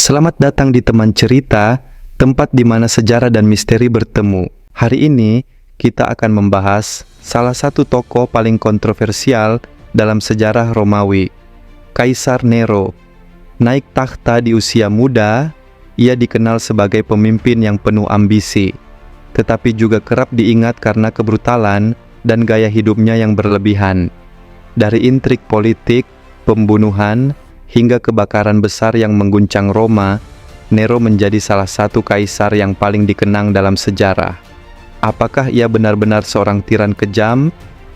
Selamat datang di Teman Cerita, tempat di mana sejarah dan misteri bertemu. Hari ini, kita akan membahas salah satu tokoh paling kontroversial dalam sejarah Romawi, Kaisar Nero. Naik takhta di usia muda, ia dikenal sebagai pemimpin yang penuh ambisi, tetapi juga kerap diingat karena kebrutalan dan gaya hidupnya yang berlebihan. Dari intrik politik, pembunuhan, hingga kebakaran besar yang mengguncang Roma, Nero menjadi salah satu kaisar yang paling dikenang dalam sejarah. Apakah ia benar-benar seorang tiran kejam,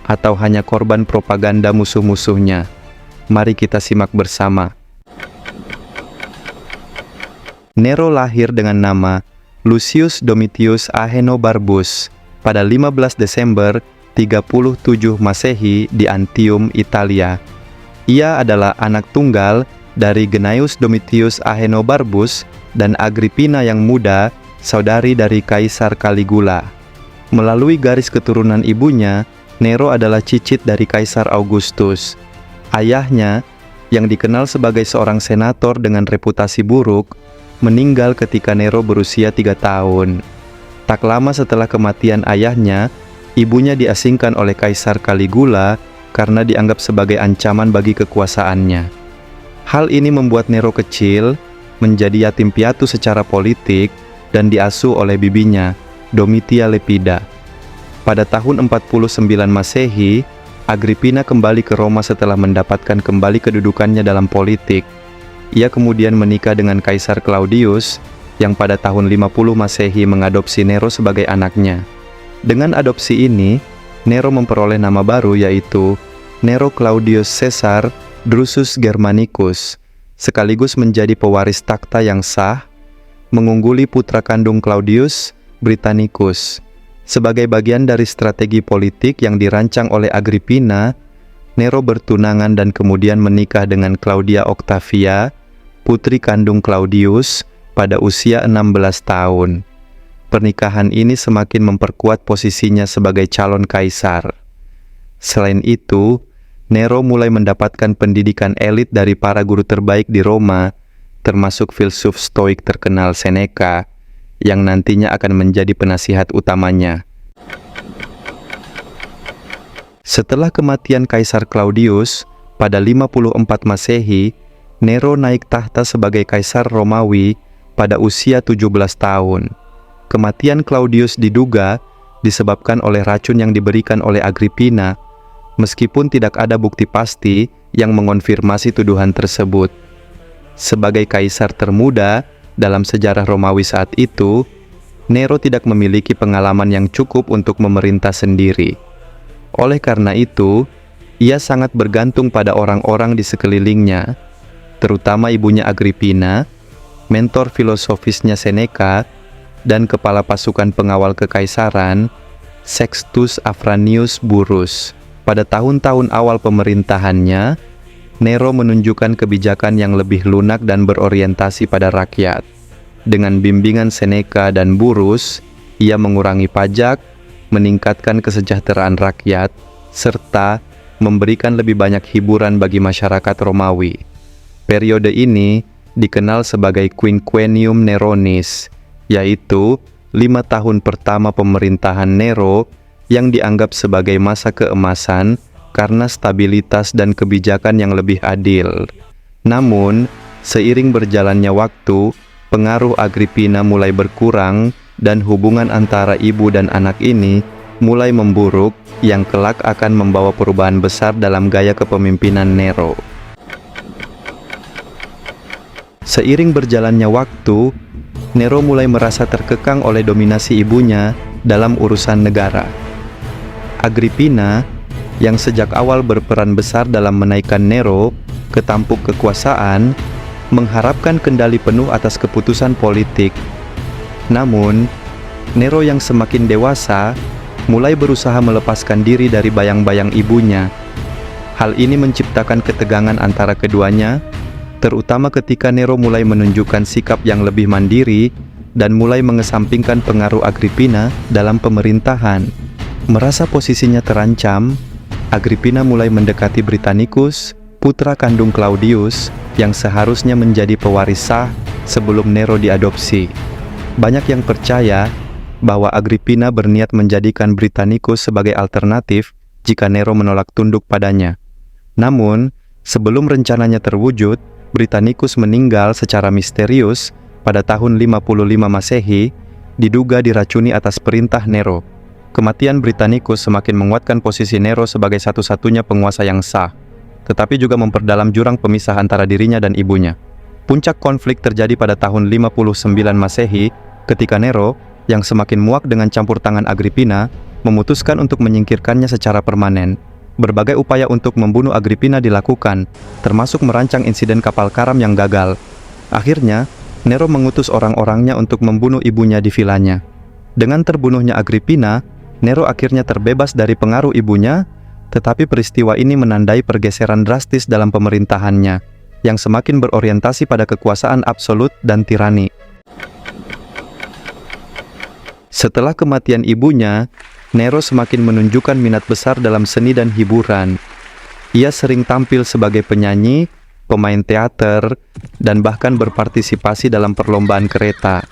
atau hanya korban propaganda musuh-musuhnya? Mari kita simak bersama. Nero lahir dengan nama Lucius Domitius Ahenobarbus pada 15 Desember 37 Masehi di Antium, Italia. Ia adalah anak tunggal dari Gnaeus Domitius Ahenobarbus dan Agrippina yang muda, saudari dari Kaisar Caligula. Melalui garis keturunan ibunya, Nero adalah cicit dari Kaisar Augustus. Ayahnya, yang dikenal sebagai seorang senator dengan reputasi buruk, meninggal ketika Nero berusia 3 tahun. Tak lama setelah kematian ayahnya, ibunya diasingkan oleh Kaisar Caligula karena dianggap sebagai ancaman bagi kekuasaannya. Hal ini membuat Nero kecil menjadi yatim piatu secara politik dan diasuh oleh bibinya, Domitia Lepida. Pada tahun 49 Masehi, Agrippina kembali ke Roma setelah mendapatkan kembali kedudukannya dalam politik. Ia kemudian menikah dengan Kaisar Claudius, yang pada tahun 50 Masehi mengadopsi Nero sebagai anaknya. Dengan adopsi ini, Nero memperoleh nama baru yaitu Nero Claudius Caesar Drusus Germanicus, sekaligus menjadi pewaris takhta yang sah, mengungguli putra kandung Claudius, Britannicus. Sebagai bagian dari strategi politik yang dirancang oleh Agrippina, Nero bertunangan dan kemudian menikah dengan Claudia Octavia, putri kandung Claudius, pada usia 16 tahun. Pernikahan ini semakin memperkuat posisinya sebagai calon kaisar. Selain itu, Nero mulai mendapatkan pendidikan elit dari para guru terbaik di Roma, termasuk filsuf Stoik terkenal Seneca, yang nantinya akan menjadi penasihat utamanya. Setelah kematian Kaisar Claudius, pada 54 Masehi, Nero naik tahta sebagai Kaisar Romawi pada usia 17 tahun. Kematian Claudius diduga disebabkan oleh racun yang diberikan oleh Agrippina, meskipun tidak ada bukti pasti yang mengonfirmasi tuduhan tersebut. Sebagai kaisar termuda dalam sejarah Romawi saat itu, Nero tidak memiliki pengalaman yang cukup untuk memerintah sendiri. Oleh karena itu, ia sangat bergantung pada orang-orang di sekelilingnya, terutama ibunya Agrippina, mentor filosofisnya Seneca, dan kepala pasukan pengawal kekaisaran, Sextus Afranius Burrus. Pada tahun-tahun awal pemerintahannya, Nero menunjukkan kebijakan yang lebih lunak dan berorientasi pada rakyat. Dengan bimbingan Seneca dan Burrus, ia mengurangi pajak, meningkatkan kesejahteraan rakyat, serta memberikan lebih banyak hiburan bagi masyarakat Romawi. Periode ini dikenal sebagai Quinquennium Neronis, yaitu 5 tahun pertama pemerintahan Nero yang dianggap sebagai masa keemasan karena stabilitas dan kebijakan yang lebih adil. Namun, seiring berjalannya waktu, pengaruh Agrippina mulai berkurang dan hubungan antara ibu dan anak ini mulai memburuk, yang kelak akan membawa perubahan besar dalam gaya kepemimpinan Nero. Seiring berjalannya waktu, Nero mulai merasa terkekang oleh dominasi ibunya dalam urusan negara. Agrippina, yang sejak awal berperan besar dalam menaikkan Nero ke tampuk kekuasaan, mengharapkan kendali penuh atas keputusan politik. Namun, Nero yang semakin dewasa mulai berusaha melepaskan diri dari bayang-bayang ibunya. Hal ini menciptakan ketegangan antara keduanya, terutama ketika Nero mulai menunjukkan sikap yang lebih mandiri dan mulai mengesampingkan pengaruh Agrippina dalam pemerintahan. Merasa posisinya terancam, Agrippina mulai mendekati Britannicus, putra kandung Claudius, yang seharusnya menjadi pewaris sah sebelum Nero diadopsi. Banyak yang percaya bahwa Agrippina berniat menjadikan Britannicus sebagai alternatif jika Nero menolak tunduk padanya. Namun, sebelum rencananya terwujud, Britannicus meninggal secara misterius pada tahun 55 Masehi, diduga diracuni atas perintah Nero. Kematian Britannicus semakin menguatkan posisi Nero sebagai satu-satunya penguasa yang sah, tetapi juga memperdalam jurang pemisah antara dirinya dan ibunya. Puncak konflik terjadi pada tahun 59 Masehi ketika Nero, yang semakin muak dengan campur tangan Agrippina, memutuskan untuk menyingkirkannya secara permanen. Berbagai upaya untuk membunuh Agrippina dilakukan, termasuk merancang insiden kapal karam yang gagal. Akhirnya, Nero mengutus orang-orangnya untuk membunuh ibunya di vilanya. Dengan terbunuhnya Agrippina, Nero akhirnya terbebas dari pengaruh ibunya, tetapi peristiwa ini menandai pergeseran drastis dalam pemerintahannya, yang semakin berorientasi pada kekuasaan absolut dan tirani. Setelah kematian ibunya, Nero semakin menunjukkan minat besar dalam seni dan hiburan. Ia sering tampil sebagai penyanyi, pemain teater, dan bahkan berpartisipasi dalam perlombaan kereta.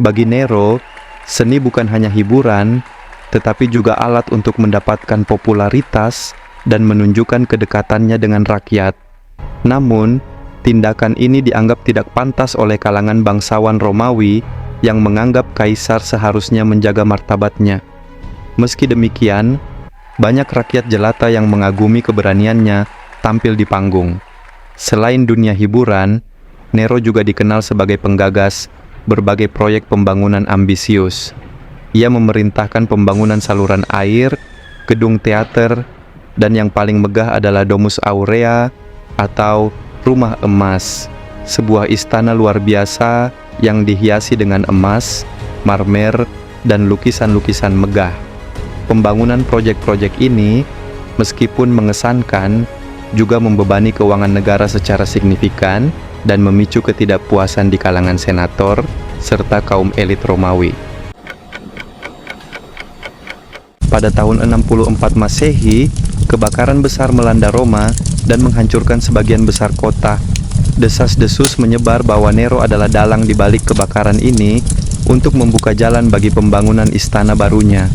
Bagi Nero, seni bukan hanya hiburan, tetapi juga alat untuk mendapatkan popularitas dan menunjukkan kedekatannya dengan rakyat. Namun, tindakan ini dianggap tidak pantas oleh kalangan bangsawan Romawi yang menganggap kaisar seharusnya menjaga martabatnya. Meski demikian, banyak rakyat jelata yang mengagumi keberaniannya tampil di panggung. Selain dunia hiburan, Nero juga dikenal sebagai penggagas berbagai proyek pembangunan ambisius. Ia memerintahkan pembangunan saluran air, gedung teater, dan yang paling megah adalah Domus Aurea atau Rumah Emas, sebuah istana luar biasa yang dihiasi dengan emas, marmer, dan lukisan-lukisan megah. Pembangunan proyek-proyek ini, meskipun mengesankan, juga membebani keuangan negara secara signifikan dan memicu ketidakpuasan di kalangan senator serta kaum elit Romawi. Pada tahun 64 Masehi, kebakaran besar melanda Roma dan menghancurkan sebagian besar kota. Desas-desus menyebar bahwa Nero adalah dalang di balik kebakaran ini untuk membuka jalan bagi pembangunan istana barunya.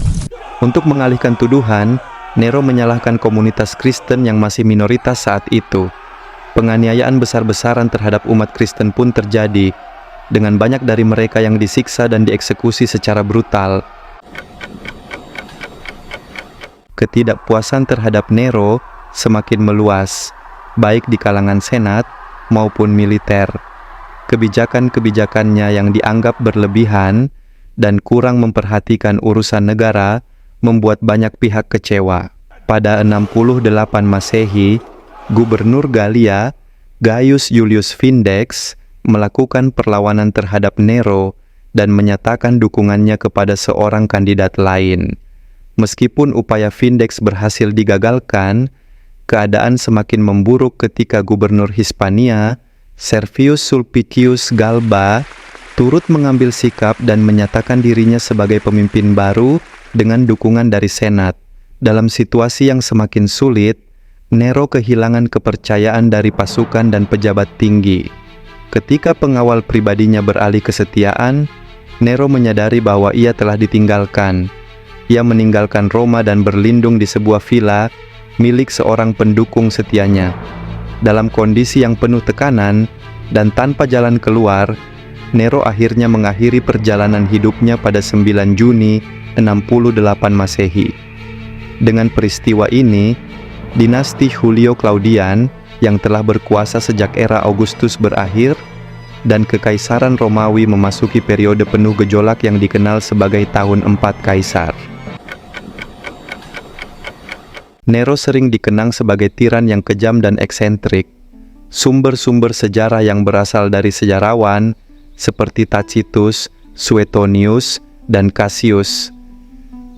Untuk mengalihkan tuduhan, Nero menyalahkan komunitas Kristen yang masih minoritas saat itu. Penganiayaan besar-besaran terhadap umat Kristen pun terjadi, dengan banyak dari mereka yang disiksa dan dieksekusi secara brutal. Ketidakpuasan terhadap Nero semakin meluas, baik di kalangan senat maupun militer. Kebijakan-kebijakannya yang dianggap berlebihan dan kurang memperhatikan urusan negara membuat banyak pihak kecewa. Pada 68 Masehi, Gubernur Galia, Gaius Julius Vindex, melakukan perlawanan terhadap Nero dan menyatakan dukungannya kepada seorang kandidat lain. Meskipun upaya Vindex berhasil digagalkan, keadaan semakin memburuk ketika Gubernur Hispania, Servius Sulpicius Galba, turut mengambil sikap dan menyatakan dirinya sebagai pemimpin baru dengan dukungan dari Senat. Dalam situasi yang semakin sulit, Nero kehilangan kepercayaan dari pasukan dan pejabat tinggi. Ketika pengawal pribadinya beralih kesetiaan, Nero menyadari bahwa ia telah ditinggalkan. Ia meninggalkan Roma dan berlindung di sebuah villa milik seorang pendukung setianya. Dalam kondisi yang penuh tekanan dan tanpa jalan keluar, Nero akhirnya mengakhiri perjalanan hidupnya pada 9 Juni 68 Masehi. Dengan peristiwa ini, dinasti Julio Claudian yang telah berkuasa sejak era Augustus berakhir dan kekaisaran Romawi memasuki periode penuh gejolak yang dikenal sebagai Tahun 4 Kaisar. Nero sering dikenang sebagai tiran yang kejam dan eksentrik. Sumber-sumber sejarah yang berasal dari sejarawan seperti Tacitus, Suetonius, dan Cassius,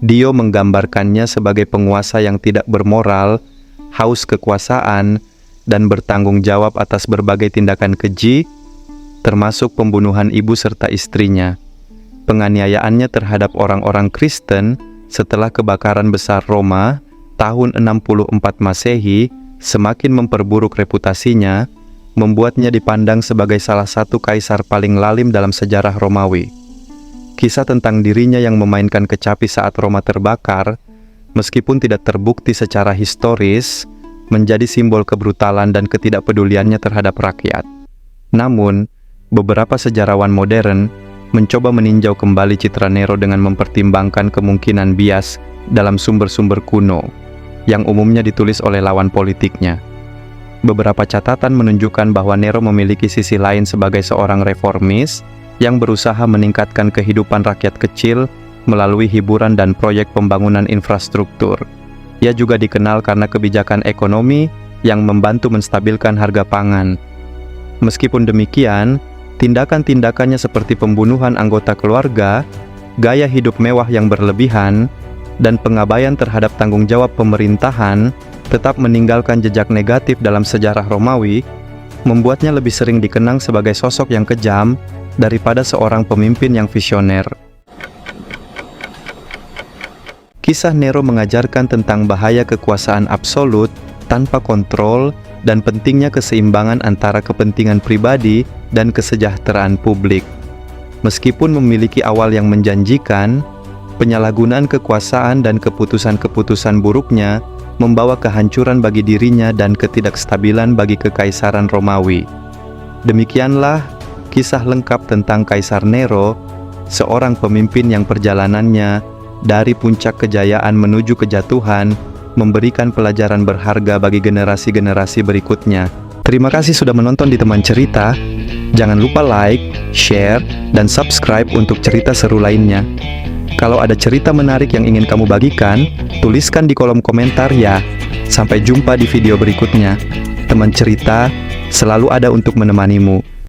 Dio menggambarkannya sebagai penguasa yang tidak bermoral, haus kekuasaan, dan bertanggung jawab atas berbagai tindakan keji, termasuk pembunuhan ibu serta istrinya. Penganiayaannya terhadap orang-orang Kristen setelah kebakaran besar Roma tahun 64 Masehi semakin memperburuk reputasinya membuatnya dipandang sebagai salah satu kaisar paling lalim dalam sejarah Romawi. Kisah tentang dirinya yang memainkan kecapi saat Roma terbakar, meskipun tidak terbukti secara historis, menjadi simbol kebrutalan dan ketidakpeduliannya terhadap rakyat. Namun, beberapa sejarawan modern mencoba meninjau kembali citra Nero dengan mempertimbangkan kemungkinan bias dalam sumber-sumber kuno, yang umumnya ditulis oleh lawan politiknya. Beberapa catatan menunjukkan bahwa Nero memiliki sisi lain sebagai seorang reformis yang berusaha meningkatkan kehidupan rakyat kecil melalui hiburan dan proyek pembangunan infrastruktur. Ia juga dikenal karena kebijakan ekonomi yang membantu menstabilkan harga pangan. Meskipun demikian, tindakan-tindakannya seperti pembunuhan anggota keluarga, gaya hidup mewah yang berlebihan, dan pengabaian terhadap tanggung jawab pemerintahan tetap meninggalkan jejak negatif dalam sejarah Romawi, membuatnya lebih sering dikenang sebagai sosok yang kejam daripada seorang pemimpin yang visioner. Kisah Nero mengajarkan tentang bahaya kekuasaan absolut tanpa kontrol dan pentingnya keseimbangan antara kepentingan pribadi dan kesejahteraan publik. Meskipun memiliki awal yang menjanjikan, penyalahgunaan kekuasaan dan keputusan-keputusan buruknya membawa kehancuran bagi dirinya dan ketidakstabilan bagi kekaisaran Romawi. Demikianlah kisah lengkap tentang Kaisar Nero, seorang pemimpin yang perjalanannya dari puncak kejayaan menuju kejatuhan memberikan pelajaran berharga bagi generasi-generasi berikutnya. Terima kasih sudah menonton di Teman Cerita. Jangan lupa like, share, dan subscribe untuk cerita seru lainnya. Kalau ada cerita menarik yang ingin kamu bagikan, tuliskan di kolom komentar ya. Sampai jumpa di video berikutnya. Teman Cerita selalu ada untuk menemanimu.